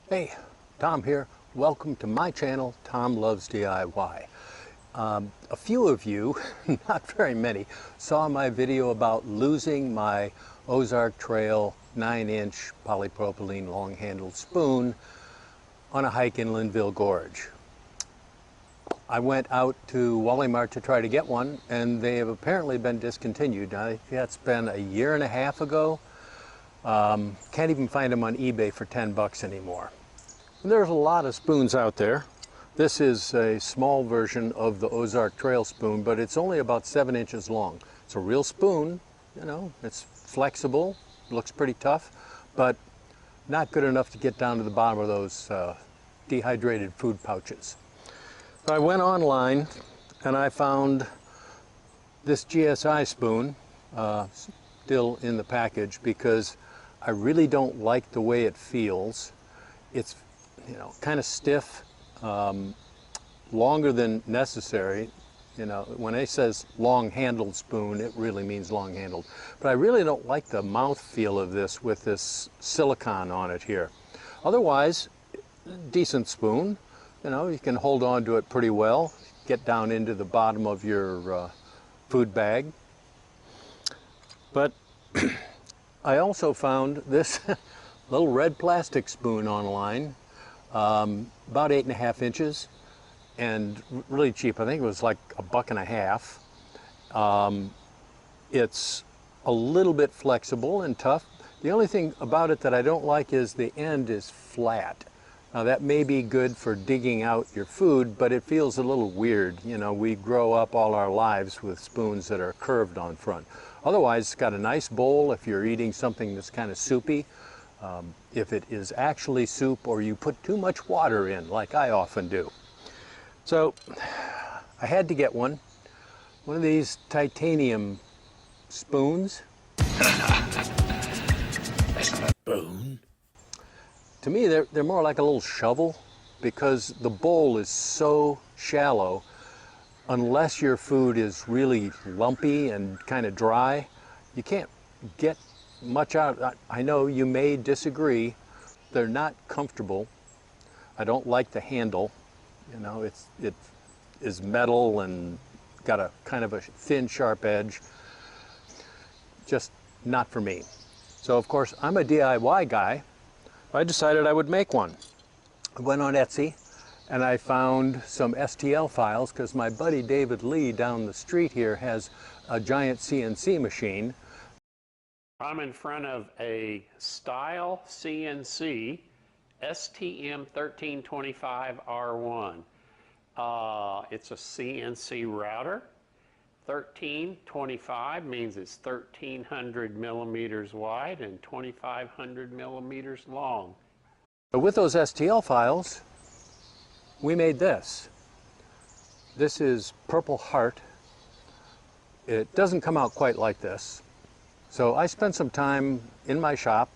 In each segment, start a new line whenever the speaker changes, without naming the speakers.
Hey, Tom here. Welcome to my channel, Tom Loves DIY. A few of you, not very many, saw my video about losing my Ozark Trail 9-inch polypropylene long-handled spoon on a hike in Linville Gorge. I went out to Wally Mart to try to get one, and they have apparently been discontinued. Now, that's been a year and a half ago. Can't even find them on eBay for 10 bucks anymore. And there's a lot of spoons out there. This is a small version of the Ozark Trail spoon, but it's only about 7 inches long. It's a real spoon, you know, it's flexible, looks pretty tough, but not good enough to get down to the bottom of those dehydrated food pouches. So I went online and I found this GSI spoon still in the package because I really don't like the way it feels. It's, you know, kind of stiff, longer than necessary. You know, when it says long-handled spoon, it really means long-handled. But I really don't like the mouth feel of this with this silicone on it here. Otherwise, decent spoon. You know, you can hold on to it pretty well, get down into the bottom of your food bag. But I also found this little red plastic spoon online, about 8.5 inches, and really cheap. I think it was like $1.50. It's a little bit flexible and tough. The only thing about it that I don't like is the end is flat. Now that may be good for digging out your food, but it feels a little weird. You know, we grow up all our lives with spoons that are curved on front. Otherwise, it's got a nice bowl if you're eating something that's kind of soupy. If it is actually soup or you put too much water in, like I often do. So I had to get one of these titanium spoons. Spoon? To me, they're more like a little shovel because the bowl is so shallow. Unless your food is really lumpy and kind of dry, you can't get much out. I know you may disagree. They're not comfortable. I don't like the handle. You know, it is metal and got a kind of a thin, sharp edge. Just not for me. So of course, I'm a DIY guy. I decided I would make one. I went on Etsy and I found some STL files because my buddy David Lee down the street here has a giant CNC machine.
I'm in front of a Style CNC STM 1325R1. It's a CNC router. 1325 means it's 1,300 millimeters wide and 2,500 millimeters long.
With those STL files, we made this. This is Purple Heart. It doesn't come out quite like this. So I spent some time in my shop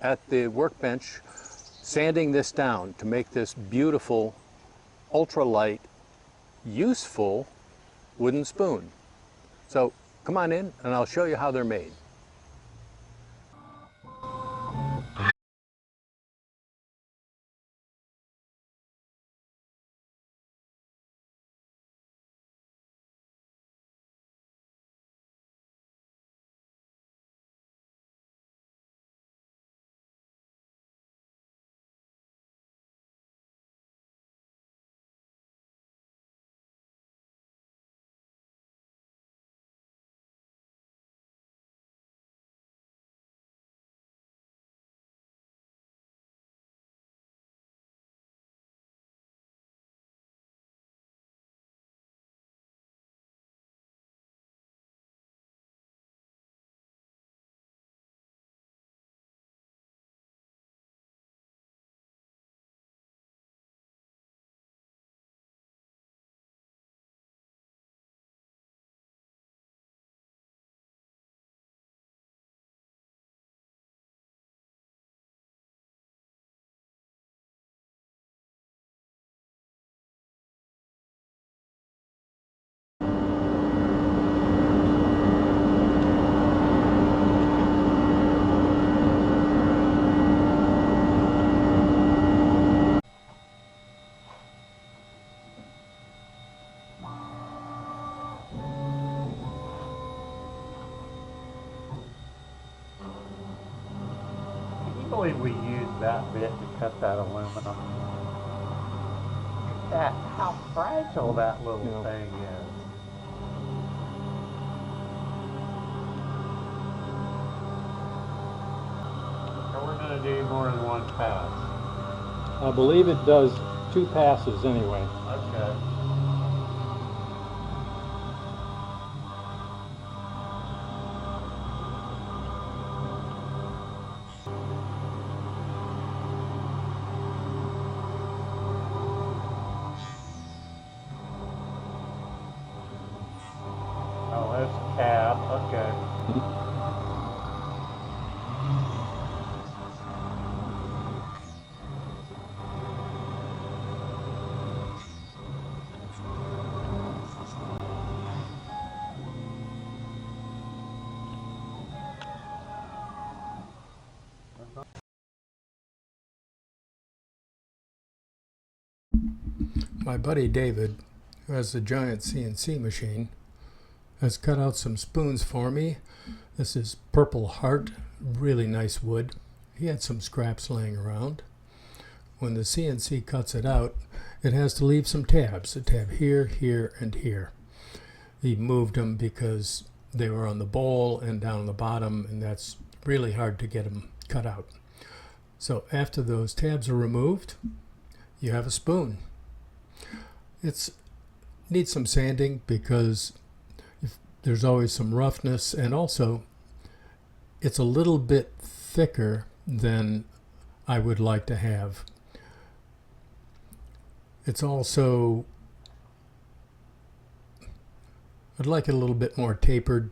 at the workbench sanding this down to make this beautiful, ultralight, useful wooden spoon. So come on in and I'll show you how they're made.
Usually we use that bit to cut that aluminum. Look at that, how fragile that little thing is. So we're going to do more than one pass.
I believe it does 2 passes anyway.
Okay. Oh, that's a cab. Okay.
My buddy David, who has a giant CNC machine, has cut out some spoons for me. This is Purple Heart, really nice wood. He had some scraps laying around. When the CNC cuts it out, it has to leave some tabs, a tab here, here, and here. He moved them because they were on the bowl and down the bottom, and that's really hard to get them cut out. So after those tabs are removed, you have a spoon. It needs some sanding because there's always some roughness, and also it's a little bit thicker than I would like to have. It's also, I'd like it a little bit more tapered,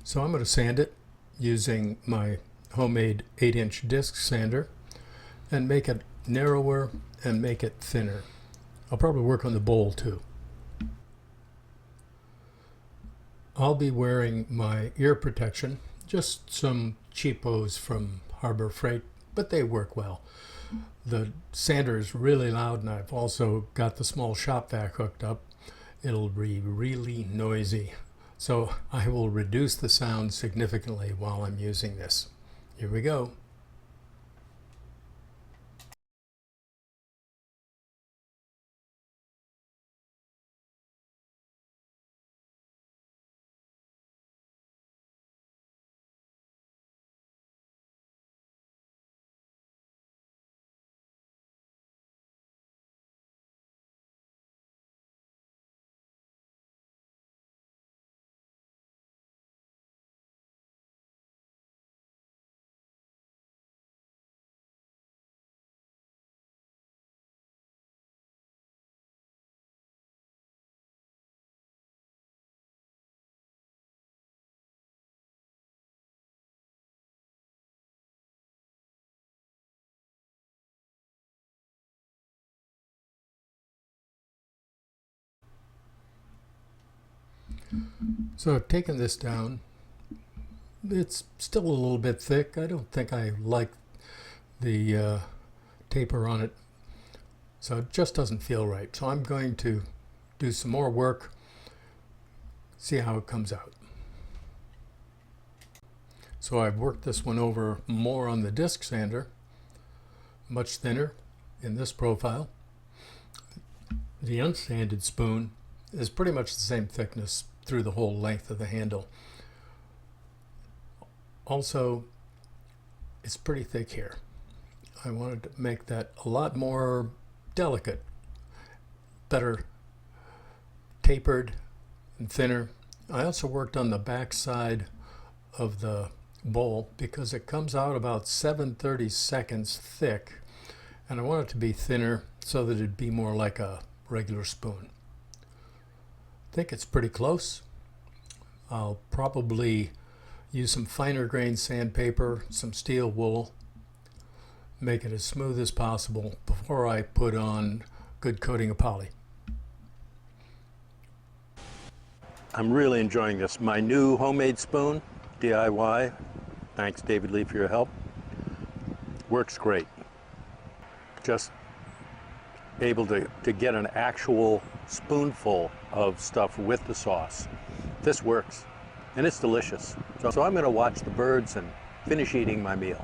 so I'm going to sand it using my homemade 8-inch disc sander and make it narrower and make it thinner. I'll probably work on the bowl too. I'll be wearing my ear protection, just some cheapos from Harbor Freight, but they work well. The sander is really loud, and I've also got the small shop vac hooked up. It'll be really noisy, so I will reduce the sound significantly while I'm using this. Here we go. So I've taken this down. It's still a little bit thick. I don't think I like the taper on it, so it just doesn't feel right. So I'm going to do some more work, see how it comes out. So I've worked this one over more on the disc sander, much thinner in this profile. The unsanded spoon is pretty much the same thickness through the whole length of the handle. Also, it's pretty thick here. I wanted to make that a lot more delicate, better tapered and thinner. I also worked on the back side of the bowl because it comes out about 7/32 thick, and I want it to be thinner so that it'd be more like a regular spoon. I think it's pretty close. I'll probably use some finer grained sandpaper, some steel wool, make it as smooth as possible before I put on good coating of poly.
I'm really enjoying this. My new homemade spoon, DIY, thanks David Lee for your help, works great. Just able to get an actual spoonful of stuff with the sauce. This works, and it's delicious. So I'm going to watch the birds and finish eating my meal.